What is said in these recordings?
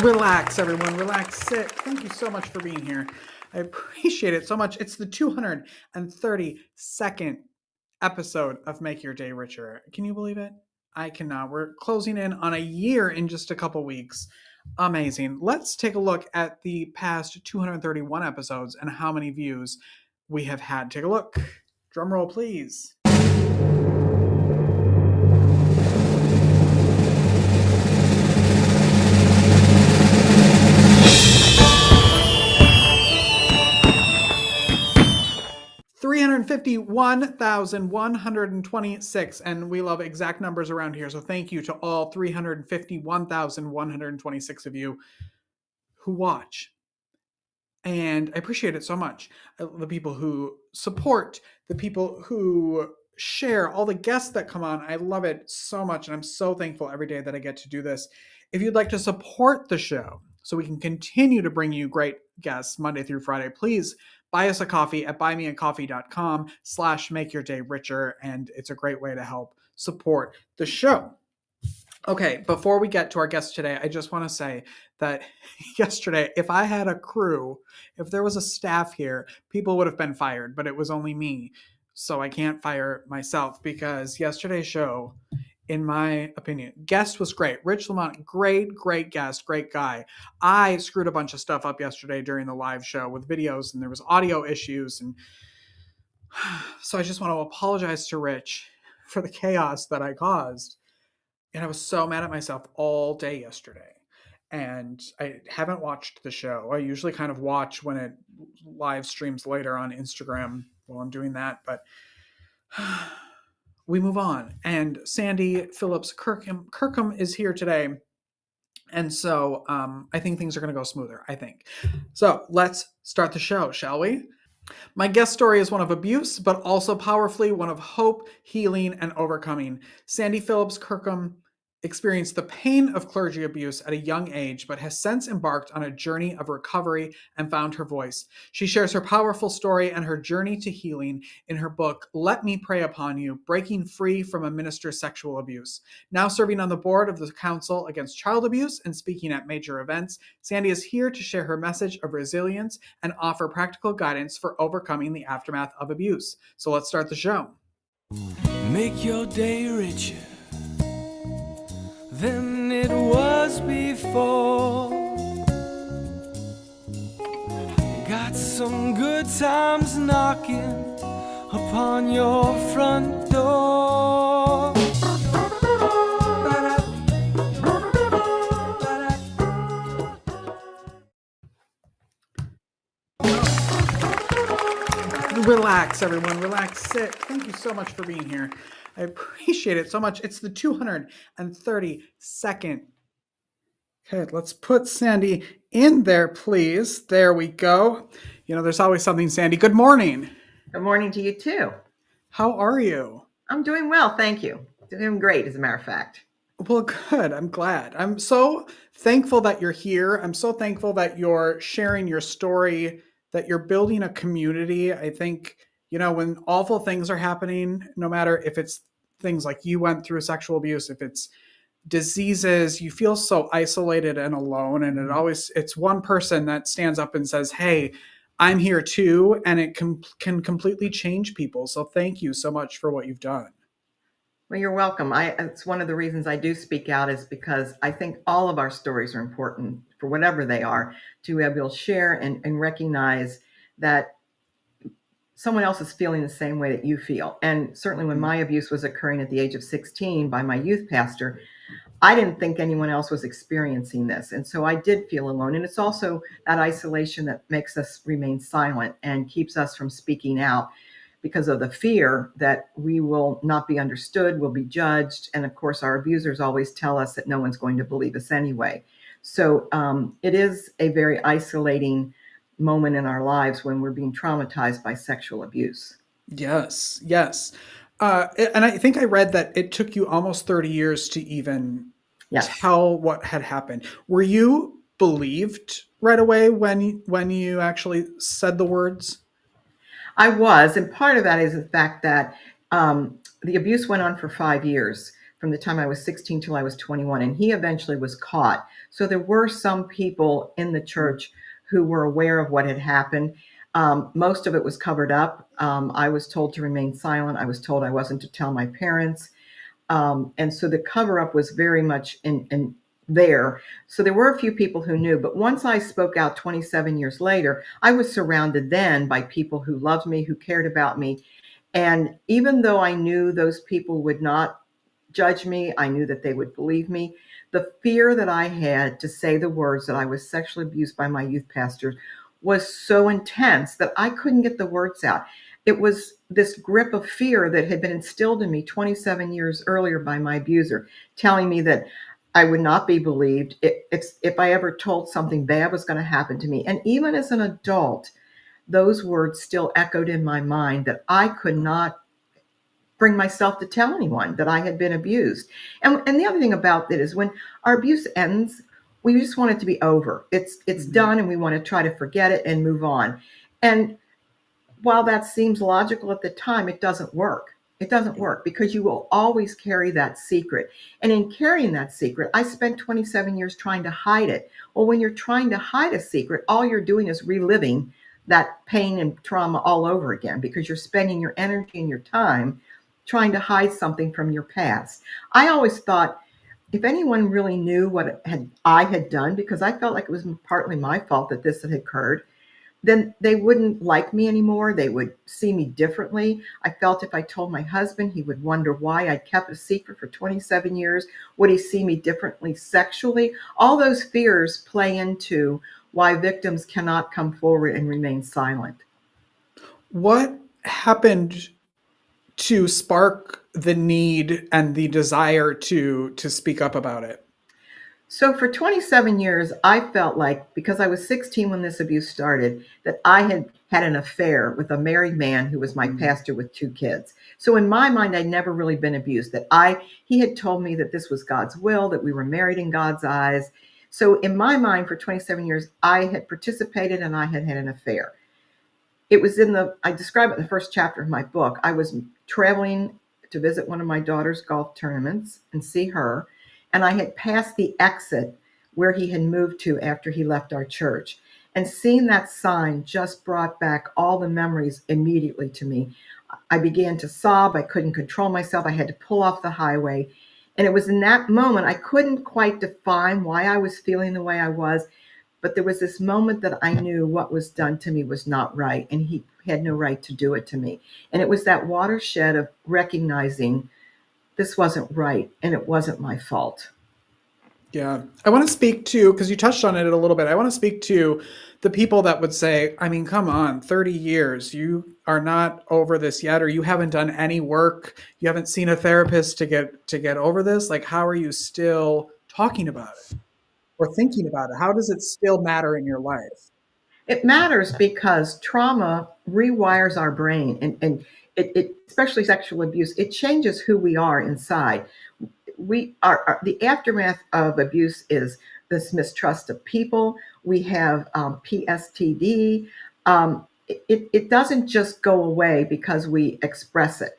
Relax, everyone. Relax. Sit. Thank you so much for being here. I appreciate it so much. It's the 232nd episode of Make Your Day Richer. Can you believe it? I cannot. We're closing in on a year in just a couple weeks. Amazing. Let's take a look at the past 231 episodes and how many views we have had. Take a look. Drum roll, please. 351,126, and we love exact numbers around here, so thank you to all 351,126 of you who watch, and I appreciate it so much. The people who support, the people who share, all the guests that come on, I love it so much, and I'm so thankful every day that I get to do this. If you'd like to support the show so we can continue to bring you great guests Monday through Friday, please buy us a coffee at buymeacoffee.com/makeyourdayricher, and it's a great way to help support the show. Okay, before we get to our guest today, I just want to say that yesterday, if I had a crew, if there was a staff here, people would have been fired, but it was only me. So I can't fire myself because yesterday's show, in my opinion, guest was great. Rich Lamont, great guest, great guy. I screwed a bunch of stuff up yesterday during the live show with videos, and there was audio issues. And so I just want to apologize to Rich for the chaos that I caused. And I was so mad at myself all day yesterday. And I haven't watched the show. I usually kind of watch when it live streams later on Instagram while I'm doing that. But we move on. And Sandy Phillips Kirkham is here today. And so I think things are going to go smoother, I think. So let's start the show, shall we? My guest story is one of abuse, but also powerfully one of hope, healing, and overcoming. Sandy Phillips Kirkham experienced the pain of clergy abuse at a young age, but has since embarked on a journey of recovery and found her voice. She shares her powerful story and her journey to healing in her book, Let Me Pray Upon You, Breaking Free from a Minister's Sexual Abuse. Now serving on the board of the Council Against Child Abuse and speaking at major events, Sandy is here to share her message of resilience and offer practical guidance for overcoming the aftermath of abuse. So let's start the show. Make your day richer than it was before. Got some good times knocking upon your front door. Relax, everyone. Relax. Sit. Thank you so much for being here. I appreciate it so much. It's the 232nd. Okay, let's put Sandy in there, please. There we go. You know, there's always something, Sandy. Good morning. Good morning to you, too. How are you? I'm doing well, thank you. Doing great, as a matter of fact. Well, good. I'm glad. I'm so thankful that you're here. I'm so thankful that you're sharing your story, that you're building a community. I think, you know, when awful things are happening, no matter if it's things like you went through sexual abuse, if it's diseases, you feel so isolated and alone. And it's one person that stands up and says, hey, I'm here too. And it can completely change people. So thank you so much for what you've done. Well, you're welcome. It's one of the reasons I do speak out is because I think all of our stories are important, for whatever they are, to be able to share and recognize that someone else is feeling the same way that you feel. And certainly when my abuse was occurring at the age of 16 by my youth pastor, I didn't think anyone else was experiencing this. And so I did feel alone. And it's also that isolation that makes us remain silent and keeps us from speaking out, because of the fear that we will not be understood, will be judged. And of course, our abusers always tell us that no one's going to believe us anyway. So it is a very isolating moment in our lives when we're being traumatized by sexual abuse. Yes. And I think I read that it took you almost 30 years to even tell what had happened. Were you believed right away when you actually said the words? I was, and part of that is the fact that the abuse went on for 5 years. from the time I was 16 till I was 21, and he eventually was caught. So there were some people in the church who were aware of what had happened. Most of it was covered up. I was told to remain silent. I was told I wasn't to tell my parents. And so the cover up was very much in there. So there were a few people who knew. But once I spoke out 27 years later, I was surrounded then by people who loved me, who cared about me. And even though I knew those people would not judge me, I knew that they would believe me. The fear that I had to say the words that I was sexually abused by my youth pastors was so intense that I couldn't get the words out. It was this grip of fear that had been instilled in me 27 years earlier by my abuser, telling me that I would not be believed if I ever told something bad was going to happen to me. And even as an adult, those words still echoed in my mind that I could not bring myself to tell anyone that I had been abused. And the other thing about it is when our abuse ends, we just want it to be over. It's done, and we want to try to forget it and move on. And while that seems logical at the time, it doesn't work. It doesn't work because you will always carry that secret. And in carrying that secret, I spent 27 years trying to hide it. Well, when you're trying to hide a secret, all you're doing is reliving that pain and trauma all over again because you're spending your energy and your time trying to hide something from your past. I always thought if anyone really knew what I had done, because I felt like it was partly my fault that this had occurred, then they wouldn't like me anymore. They would see me differently. I felt if I told my husband, he would wonder why I'd kept a secret for 27 years. Would he see me differently sexually? All those fears play into why victims cannot come forward and remain silent. What happened to spark the need and the desire to speak up about it? So for 27 years, I felt like because I was 16 when this abuse started, that I had had an affair with a married man who was my pastor with 2 kids. So in my mind, I'd never really been abused. He had told me that this was God's will, that we were married in God's eyes. So in my mind, for 27 years, I had participated and I had had an affair. It was I describe it in the first chapter of my book. I was traveling to visit one of my daughter's golf tournaments and see her. And I had passed the exit where he had moved to after he left our church. And seeing that sign just brought back all the memories immediately to me. I began to sob. I couldn't control myself. I had to pull off the highway. And it was in that moment, I couldn't quite define why I was feeling the way I was. But there was this moment that I knew what was done to me was not right. And he had no right to do it to me. And it was that watershed of recognizing this wasn't right and it wasn't my fault. Yeah. I want to speak to, because you touched on it a little bit, I want to speak to the people that would say, I mean, come on, 30 years, you are not over this yet, or you haven't done any work, you haven't seen a therapist to get over this. Like, how are you still talking about it or thinking about it? How does it still matter in your life? It matters because trauma rewires our brain and it especially sexual abuse, it changes who we are inside. We are the aftermath of abuse is this mistrust of people. We have PSTD. It doesn't just go away because we express it.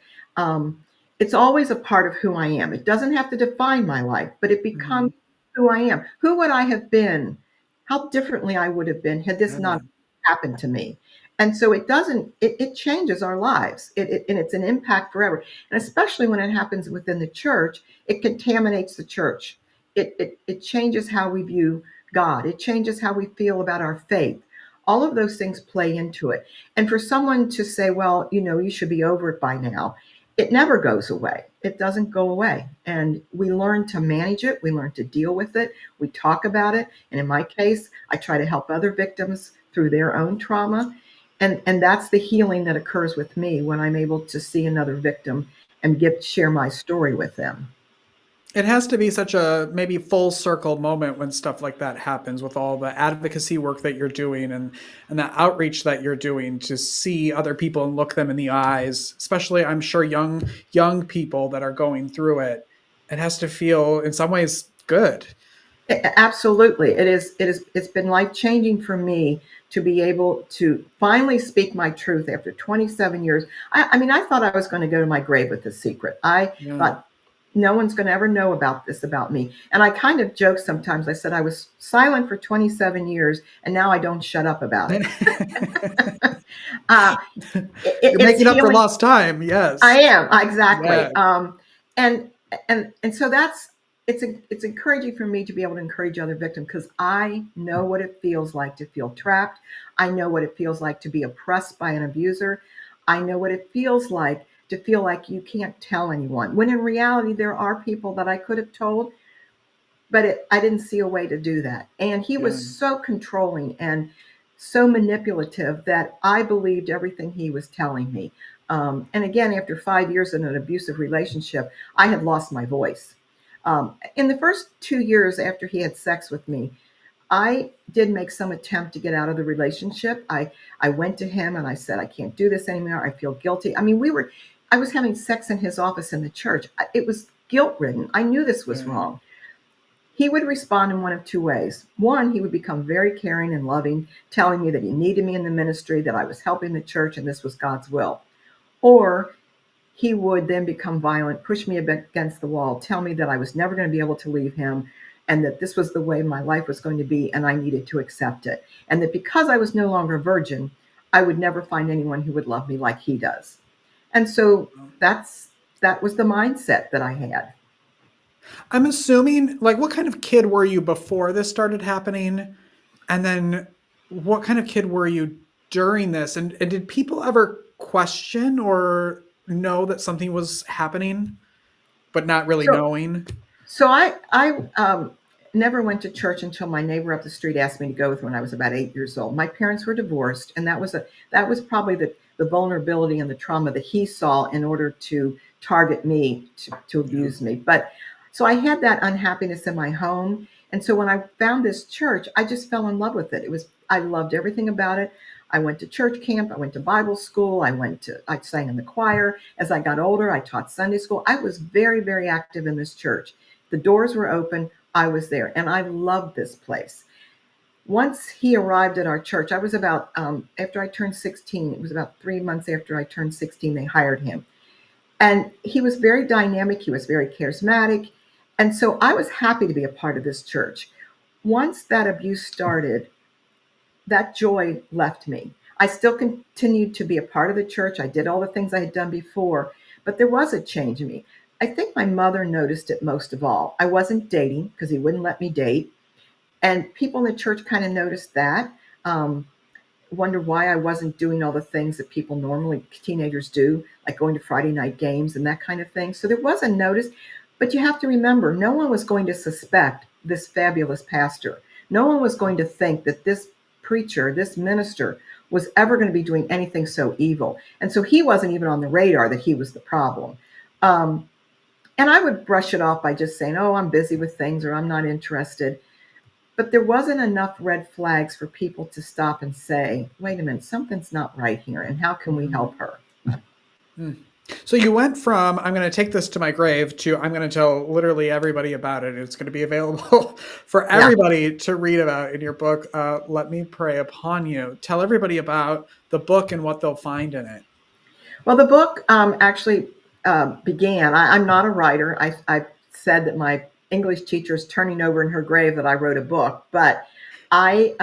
It's always a part of who I am. It doesn't have to define my life, but it becomes who I am. Who would I have been? How differently I would have been had this not happened to me. And so it changes our lives. And it's an impact forever. And especially when it happens within the church, it contaminates the church. It changes how we view God. It changes how we feel about our faith. All of those things play into it. And for someone to say, well, you should be over it by now, it never goes away. It doesn't go away. And we learn to manage it. We learn to deal with it. We talk about it. And in my case, I try to help other victims through their own trauma. And that's the healing that occurs with me when I'm able to see another victim and share my story with them. It has to be such a maybe full circle moment when stuff like that happens, with all the advocacy work that you're doing and the outreach that you're doing, to see other people and look them in the eyes, especially I'm sure young people that are going through it. It has to feel in some ways good. Absolutely. It's been life-changing for me to be able to finally speak my truth after 27 years. I mean, I thought I was going to go to my grave with this secret. I thought no one's going to ever know about this about me. And I kind of joke sometimes. I said I was silent for 27 years and now I don't shut up about it. Uh, You're it's making up for healing. lost time. Yes. I am, exactly. Yeah. And so it's encouraging for me to be able to encourage other victims, because I know what it feels like to feel trapped. I know what it feels like to be oppressed by an abuser. I know what it feels like to feel like you can't tell anyone, when in reality there are people that I could have told, but I didn't see a way to do that. And he Yeah. was so controlling and so manipulative that I believed everything he was telling me. And again, after 5 years in an abusive relationship, I had lost my voice. In the first 2 years after he had sex with me, I did make some attempt to get out of the relationship. I went to him and I said, I can't do this anymore. I feel guilty. I mean, I was having sex in his office in the church. It was guilt ridden. I knew this was Yeah. wrong. He would respond in one of two ways. One, he would become very caring and loving, telling me that he needed me in the ministry, that I was helping the church, and this was God's will. Or he would then become violent, push me against the wall, tell me that I was never going to be able to leave him, and that this was the way my life was going to be, and I needed to accept it. And that because I was no longer a virgin, I would never find anyone who would love me like he does. And so that was the mindset that I had. I'm assuming, like, what kind of kid were you before this started happening? And then what kind of kid were you during this? And did people ever question or know that something was happening, but not really So knowing? So I never went to church until my neighbor up the street asked me to go with when I was about 8 years old. My parents were divorced, and that was probably the vulnerability and the trauma that he saw in order to target me to Yeah. abuse me. But so I had that unhappiness in my home, and so when I found this church, I just fell in love with it. I loved everything about it. I went to church camp. I went to Bible school. I sang in the choir. As I got older, I taught Sunday school. I was very, very active in this church. The doors were open. I was there, and I loved this place. Once he arrived at our church, I was about, after I turned 16, it was about 3 months after I turned 16, they hired him. And he was very dynamic. He was very charismatic. And so I was happy to be a part of this church. Once that abuse started, that joy left me. I still continued to be a part of the church. I did all the things I had done before, but there was a change in me. I think my mother noticed it most of all. I wasn't dating because he wouldn't let me date. And people in the church kind of noticed that. Wonder why I wasn't doing all the things that people normally, teenagers do, like going to Friday night games and that kind of thing. So there was a notice. But you have to remember, no one was going to suspect this fabulous pastor. No one was going to think that this preacher, this minister, was ever going to be doing anything so evil. And so he wasn't even on the radar that he was the problem. Um, and I would brush it off by just saying, oh, I'm busy with things or I'm not interested. But there wasn't enough red flags for people to stop and say, wait a minute, something's not right here. And how can we help her? So you went from, I'm going to take this to my grave, to I'm going to tell literally everybody about it. It's going to be available for everybody to read about in your book. Let Me Pray Upon You. Tell everybody about the book and what they'll find in it. Well, the book actually began. I'm not a writer. I said that my English teacher is turning over in her grave that I wrote a book, but I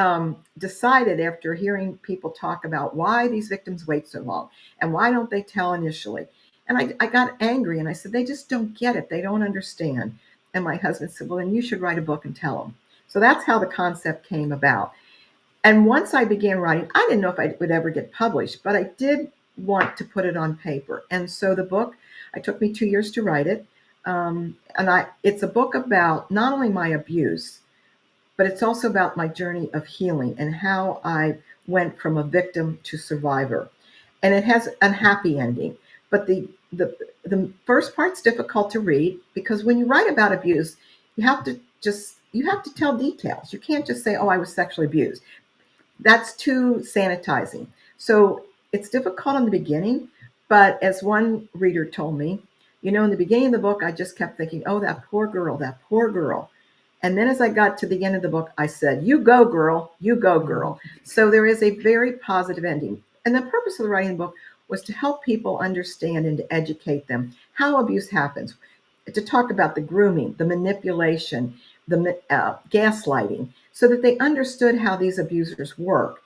decided after hearing people talk about why these victims wait so long and why don't they tell initially. And I got angry and I said, they just don't get it. They don't understand. And my husband said, well, then you should write a book and tell them. So that's how the concept came about. And once I began writing, I didn't know if I would ever get published, but I did want to put it on paper. And so the book, it took me 2 years to write it. It's a book about not only my abuse, but it's also about my journey of healing and how I went from a victim to survivor. And it has a happy ending. But the first part's difficult to read because when you write about abuse, you have to tell details. You can't just say, oh, I was sexually abused. That's too sanitizing. So it's difficult in the beginning, but as one reader told me, in the beginning of the book, I just kept thinking, oh, that poor girl, that poor girl. And then as I got to the end of the book, I said, you go, girl, you go, girl. So there is a very positive ending. And the purpose of the writing the book was to help people understand and to educate them how abuse happens. to talk about the grooming, the manipulation, the gaslighting, so that they understood how these abusers work,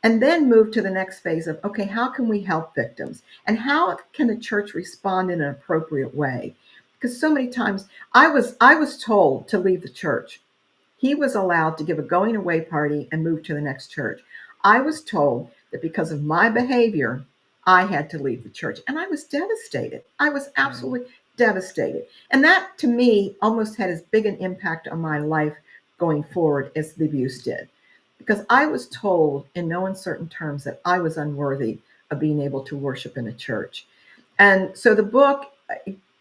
and then move to the next phase of, okay, how can we help victims, and how can the church respond in an appropriate way? Because so many times I was told to leave the church. He was allowed to give a going away party and move to the next church. I was told that because of my behavior, I had to leave the church. And I was devastated. I was absolutely devastated. And that, to me, almost had as big an impact on my life going forward as the abuse did. Because I was told in no uncertain terms that I was unworthy of being able to worship in a church. And so the book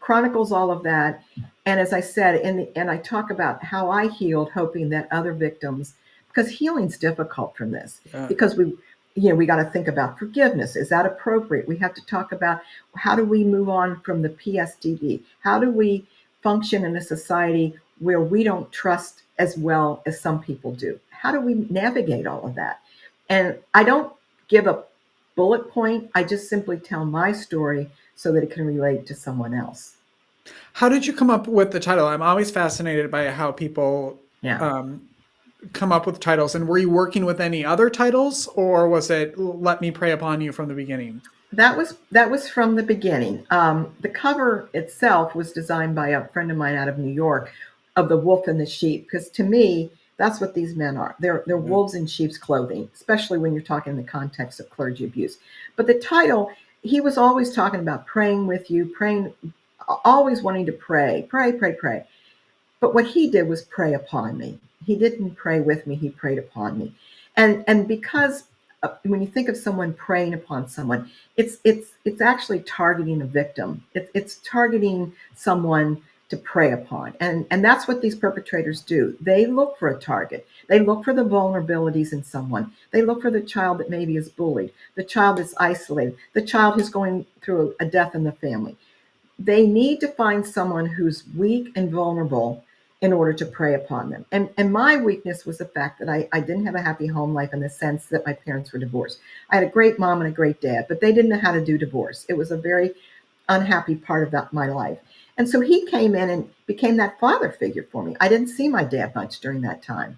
chronicles all of that. And as I said, and I talk about how I healed, hoping that other victims, because healing's difficult from this, Yeah. because we got to think about forgiveness. Is that appropriate? We have to talk about how do we move on from the PSTD? How do we function in a society where we don't trust as well as some people do? How do we navigate all of that? And I don't give a bullet point. I just simply tell my story so that it can relate to someone else. How did you come up with the title? I'm always fascinated by how people Yeah. come up with titles. And were you working with any other titles, or was it "Let Me Pray Upon You" from the beginning? That was from the beginning. The cover itself was designed by a friend of mine out of New York, of the wolf and the sheep, because to me, that's what these men are. They're wolves in sheep's clothing, especially when you're talking in the context of clergy abuse. But the title, he was always talking about praying with you, praying, always wanting to pray, pray, pray, pray. But what he did was pray upon me. He didn't pray with me, he prayed upon me. And because when you think of someone praying upon someone, it's actually targeting a victim. It's targeting someone to prey upon. And that's what these perpetrators do. They look for a target. They look for the vulnerabilities in someone. They look for the child that maybe is bullied, the child that's isolated, the child who's going through a death in the family. They need to find someone who's weak and vulnerable in order to prey upon them. And my weakness was the fact that I didn't have a happy home life, in the sense that my parents were divorced. I had a great mom and a great dad, but they didn't know how to do divorce. It was a very unhappy part of my life. And so he came in and became that father figure for me. I didn't see my dad much during that time.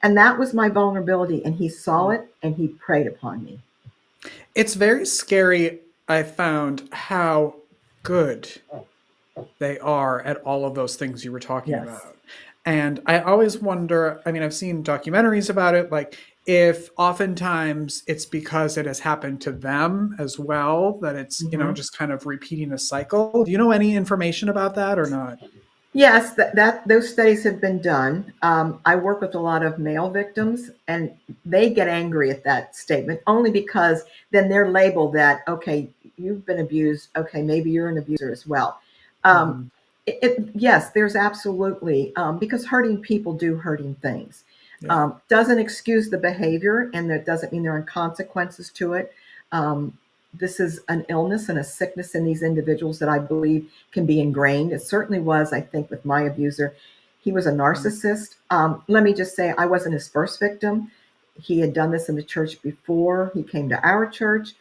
And that was my vulnerability. And he saw it and he preyed upon me. It's very scary, I found, how good they are at all of those things you were talking Yes. about. And I always wonder, I mean, I've seen documentaries about it, like if oftentimes it's because it has happened to them as well, that it's, Mhm. just kind of repeating a cycle. Do you know any information about that or not? Yes, that those studies have been done. I work with a lot of male victims, and they get angry at that statement only because then they're labeled that, okay, you've been abused. Okay, maybe you're an abuser as well. Um, Mhm. yes, there's absolutely, because hurting people do hurting things. Yeah. Doesn't excuse the behavior, and that doesn't mean there aren't consequences to it. Um, this is an illness and a sickness in these individuals that I believe can be ingrained. It certainly was, I think, with my abuser. He was a Mhm. narcissist. Let me just say, I wasn't his first victim. He had done this in the church before he came to our church.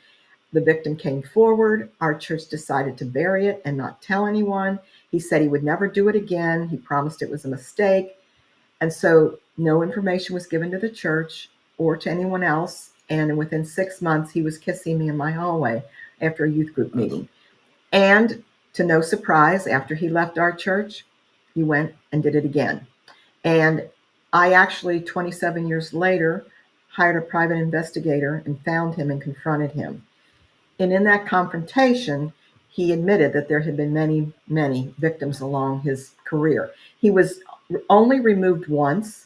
The victim came forward. Our church decided to bury it and not tell anyone. He said he would never do it again. He promised it was a mistake. And so no information was given to the church or to anyone else. And within 6 months, he was kissing me in my hallway after a youth group Oh. meeting. And to no surprise, after he left our church, he went and did it again. And I actually, 27 years later, hired a private investigator and found him and confronted him. And in that confrontation, he admitted that there had been many, many victims along his career. He was only removed once.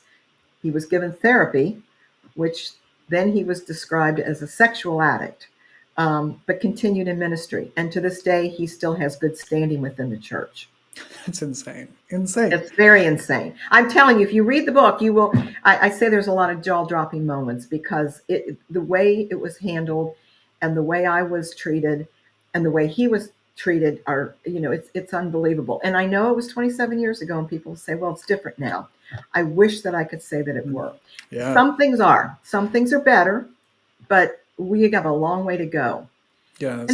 He was given therapy, which then he was described as a sexual addict, but continued in ministry. And to this day, he still has good standing within the church. That's insane. Insane. It's very insane. I'm telling you, if you read the book, you will. I say there's a lot of jaw-dropping moments because the way it was handled, and the way I was treated, and the way he was treated are, it's unbelievable. And I know it was 27 years ago, and people say, "Well, it's different now." I wish that I could say that it were. Yeah. Some things are better, but we have a long way to go. And Yes.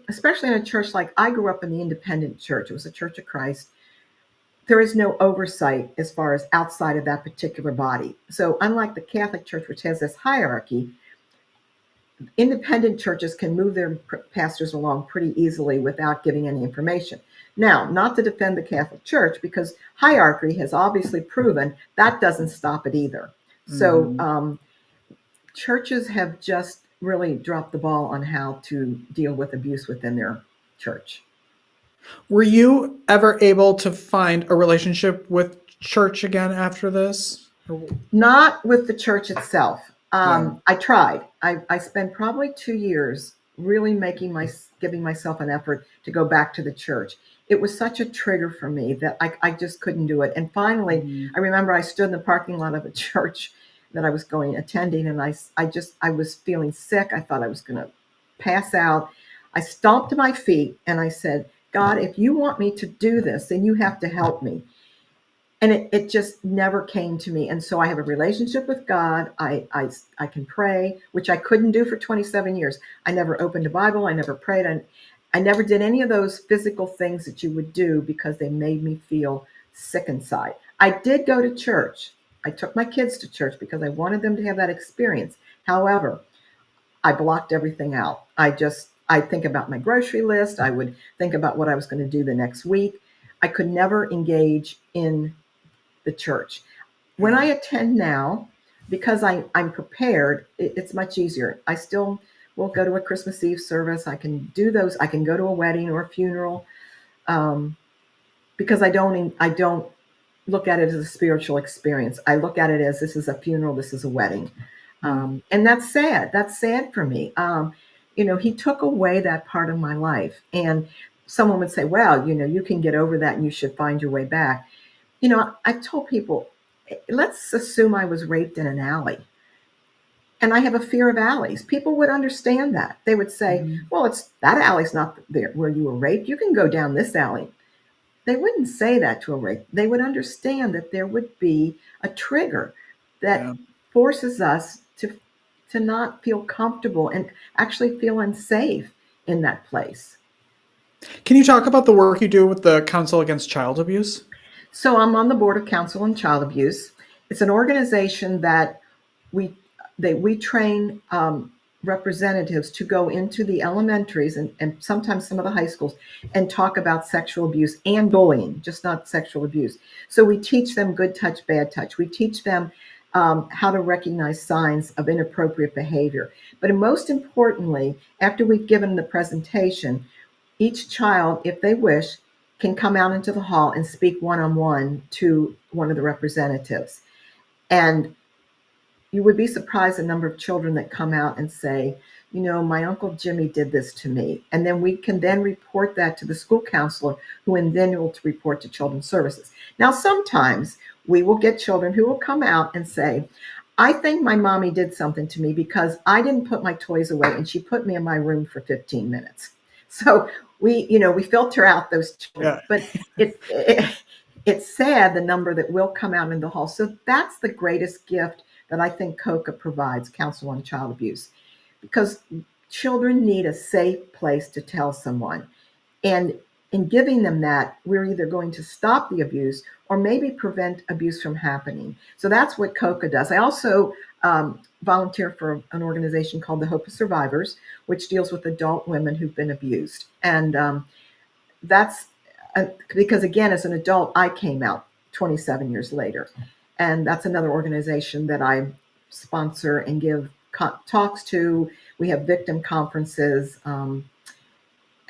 especially in a church like I grew up in the independent church. It was a Church of Christ. there is no oversight as far as outside of that particular body. So unlike the Catholic Church, which has this hierarchy, independent churches can move their pastors along pretty easily without giving any information. Now, not to defend the Catholic Church, because hierarchy has obviously proven that doesn't stop it either. So churches have just really dropped the ball on how to deal with abuse within their church. Were you ever able to find a relationship with church again after this? Not with the church itself. Yeah. I tried. I spent probably 2 years really giving myself an effort to go back to the church. It was such a trigger for me that I just couldn't do it. And finally, I remember I stood in the parking lot of a church that I was attending, and I was feeling sick. I thought I was going to pass out. I stomped to my feet and I said, God, if you want me to do this, then you have to help me. And it just never came to me. And so I have a relationship with God. I can pray, which I couldn't do for 27 years. I never opened a Bible. I never prayed. I never did any of those physical things that you would do because they made me feel sick inside. I did go to church. I took my kids to church because I wanted them to have that experience. However, I blocked everything out. I think about my grocery list. I would think about what I was going to do the next week. I could never engage in the church. When I attend now, because I'm prepared, it's much easier. I still will go to a Christmas Eve service. I can do those. I can go to a wedding or a funeral, because I don't look at it as a spiritual experience. I look at it as, this is a funeral, this is a wedding, and that's sad. That's sad for me. He took away that part of my life, and someone would say, "Well, you can get over that, and you should find your way back." I told people, let's assume I was raped in an alley. And I have a fear of alleys. People would understand that. They would say, well, that alley's not there where you were raped. You can go down this alley. They wouldn't say that to a rape. They would understand that there would be a trigger that forces us to not feel comfortable and actually feel unsafe in that place. Can you talk about the work you do with the Council Against Child Abuse? So I'm on the board of Counsel on Child Abuse. It's an organization that we train representatives to go into the elementaries and sometimes some of the high schools and talk about sexual abuse and bullying, just not sexual abuse. So we teach them good touch, bad touch. We teach them how to recognize signs of inappropriate behavior. But most importantly, after we've given the presentation, each child, if they wish, can come out into the hall and speak one-on-one to one of the representatives. And you would be surprised the number of children that come out and say, my Uncle Jimmy did this to me. And then we can then report that to the school counselor, who then will report to Children's Services. Now, sometimes we will get children who will come out and say, I think my mommy did something to me because I didn't put my toys away and she put me in my room for 15 minutes. So we filter out those children, but it's sad the number that will come out in the hall. So that's the greatest gift that I think COCA provides, Counsel on Child Abuse, because children need a safe place to tell someone. And in giving them that, we're either going to stop the abuse or maybe prevent abuse from happening. So that's what COCA does. I also volunteer for an organization called the Hope of Survivors, which deals with adult women who've been abused. And that's because, again, as an adult, I came out 27 years later. And that's another organization that I sponsor and give talks to. We have victim conferences. And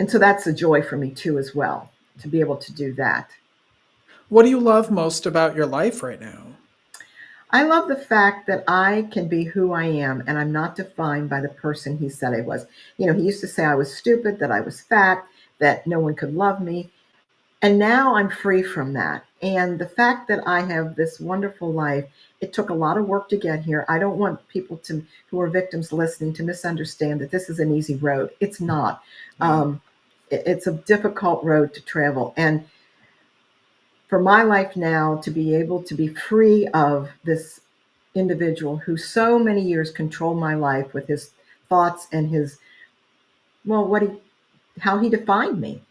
so that's a joy for me, too, as well, to be able to do that. What do you love most about your life right now? I love the fact that I can be who I am, and I'm not defined by the person he said I was. He used to say I was stupid, that I was fat, that no one could love me. And now I'm free from that. And the fact that I have this wonderful life, it took a lot of work to get here. I don't want people who are victims listening to misunderstand that this is an easy road. It's not. It's a difficult road to travel. And for my life now to be able to be free of this individual who so many years controlled my life with his thoughts and his, how he defined me.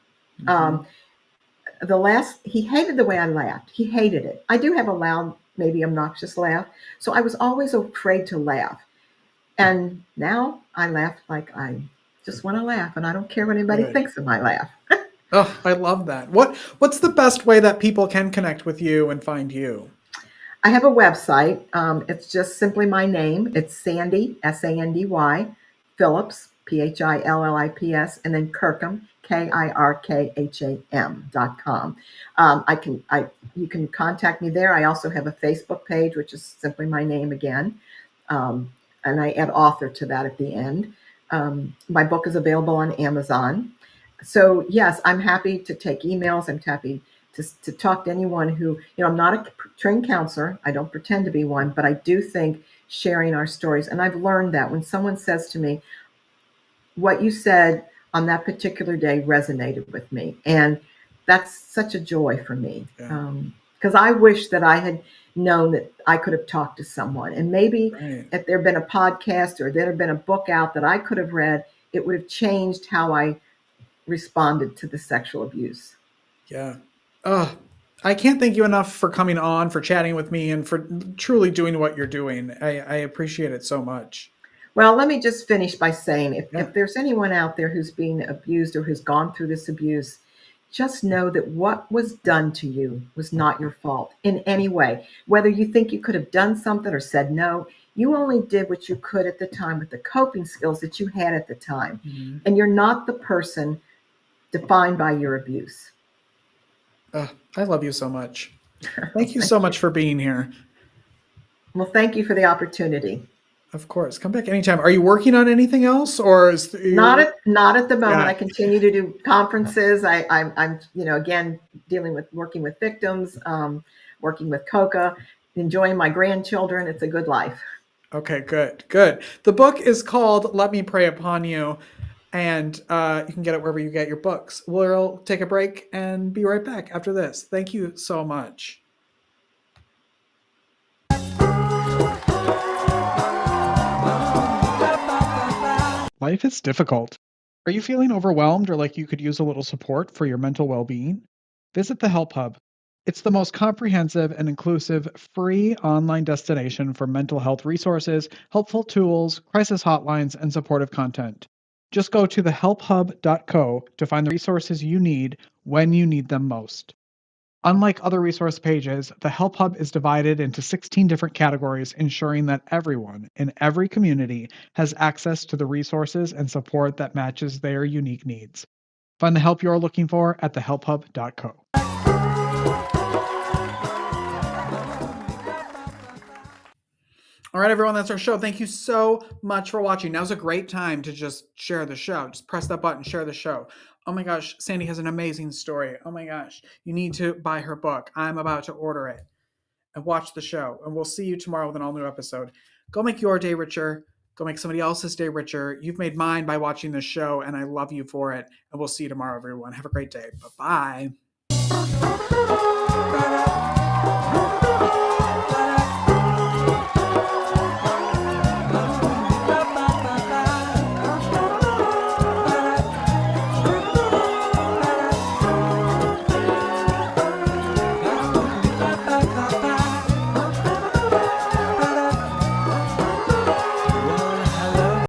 he hated the way I laughed. He hated it. I do have a loud, maybe obnoxious laugh. So I was always afraid to laugh. And now I laugh like I just want to laugh, and I don't care what anybody Good. thinks of my laugh. Oh, I love that. What's the best way that people can connect with you and find you? I have a website. It's just simply my name. It's Sandy, Sandy, Phillips, Phillips, and then Kirkham, Kirkham.com. You can contact me there. I also have a Facebook page, which is simply my name again. And I add author to that at the end. My book is available on Amazon. So yes, I'm happy to take emails. I'm happy to talk to anyone who, I'm not a trained counselor. I don't pretend to be one, but I do think sharing our stories. And I've learned that when someone says to me, what you said on that particular day resonated with me. And that's such a joy for me. Yeah. Because I wish that I had known that I could have talked to someone. And maybe Right. if there had been a podcast or there had been a book out that I could have read, it would have changed how I responded to the sexual abuse. Yeah. Oh, I can't thank you enough for coming on, for chatting with me, and for truly doing what you're doing. I appreciate it so much. Well, let me just finish by saying Yeah. if there's anyone out there who's being abused or who's gone through this abuse, just know that what was done to you was not your fault in any way. Whether you think you could have done something or said no, you only did what you could at the time with the coping skills that you had at the time. Mm-hmm. And you're not the person defined by your abuse. I love you so much. Thank you so much for being here. Well, thank you for the opportunity. Of course. Come back anytime. Are you working on anything else, or is Not at the moment. Yeah. I continue to do conferences. I'm again working with victims, working with COCA, enjoying my grandchildren. It's a good life. Okay, good. The book is called Let Me Pray Upon You, and you can get it wherever you get your books. We'll take a break and be right back after this. Thank you so much. Life is difficult. Are you feeling overwhelmed or like you could use a little support for your mental well-being? Visit the Help Hub. It's the most comprehensive and inclusive free online destination for mental health resources, helpful tools, crisis hotlines, and supportive content. Just go to thehelphub.co to find the resources you need when you need them most. Unlike other resource pages, the Help Hub is divided into 16 different categories, ensuring that everyone in every community has access to the resources and support that matches their unique needs. Find the help you're looking for at thehelphub.co. All right, everyone, that's our show. Thank you so much for watching. Now's a great time to just share the show. Just press that button, share the show. Oh my gosh, Sandy has an amazing story. Oh my gosh, you need to buy her book. I'm about to order it. And watch the show. And we'll see you tomorrow with an all-new episode. Go make your day richer. Go make somebody else's day richer. You've made mine by watching this show, and I love you for it. And we'll see you tomorrow, everyone. Have a great day. Bye-bye.